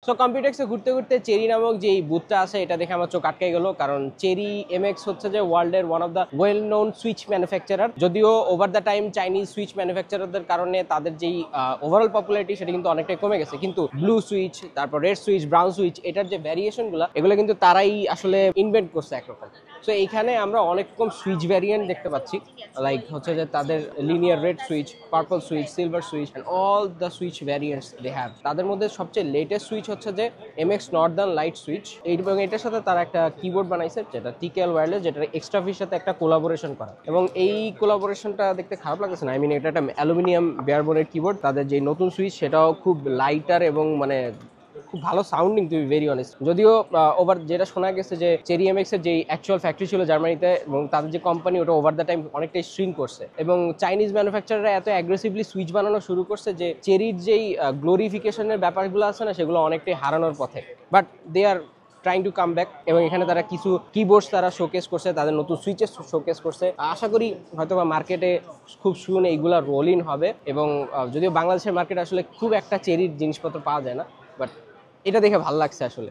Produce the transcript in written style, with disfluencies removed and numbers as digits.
So কম্পিউটেক্সে ঘুরতে ঘুরতে cherry নামক যে বুথটা আছে এটা দেখে আমার চোখ আটকে গেল, কারণ চেরি এমএক্স হচ্ছে যে ওয়ার্ল্ডের one of the well known switch manufacturer. যদিও over the time Chinese switch ম্যানুফ্যাকচারারদের কারণে তাদের যেই ওভারঅল পপুলারিটি সেটা কিন্তু অনেকটাই কমে গেছে, কিন্তু ব্লু সুইচ, তারপর রেড সুইচ, ব্রাউন সুইচ, এটার যে ভ্যারিয়েশনগুলো এগুলো কিন্তু তারাই আসলে ইনভেন্ট করছে একরকম। সো এইখানে আমরা অনেক রকম সুইচ ভ্যারিয়েন্ট দেখতে পাচ্ছি, লাইক হচ্ছে যে তাদের linear red switch, purple switch, silver switch and all the switch variants they have. তাদের মধ্যে সবচেয়ে লেটেস্ট সুইচ হচ্ছে যে এমএক্স নর্দার্ন লাইট সুইচ, এবং এটার সাথে তারা একটা কিবোর্ড বানাইছে যেটা টিকেএল ওয়্যারলেস, যেটা এক্সট্রাফির সাথে একটা কোলাবোরেশন করা, এবং এই কোলাবোরেশনটা দেখতে খারাপ লাগছে না। আই মিন এটা একটা অ্যালুমিনিয়াম বেয়ারবোনের কিবোর্ড। তাদের যে নতুন সুইচ সেটাও খুব লাইটার এবং মানে খুব ভালো sounding, to be very honest. যদিও ওভার যেটা শোনা গেছে যে চেরি এমএক্স এর যে অ্যাকচুয়াল ফ্যাক্টরি ছিল জার্মানিতে এবং তাদের যে কোম্পানি ওটা ওভার দ্য টাইম অনেকটাই শ্রিঙ্ক করছে, এবং চাইনিজ ম্যানুফ্যাকচারাররা এত অ্যাগ্রেসিভলি সুইচ বানানো শুরু করছে যে চেরির যেই গ্লোরিফিকেশনের ব্যাপারগুলো আছে না সেগুলো অনেকটাই হারানোর পথে। But they are trying to come back, এবং এখানে তারা কিছু কিবোর্ডস তারা শোকেস করছে, তাদের নতুন সুইচেস শোকেস করছে। আশা করি হয়তো বা মার্কেটে খুব সুন এইগুলা রোল ইন হবে, এবং যদিও বাংলাদেশের মার্কেটে আসলে খুব একটা চেরির জিনিসপত্র পাওয়া যায় না, বাট এটা দেখে ভালো লাগছে আসলে।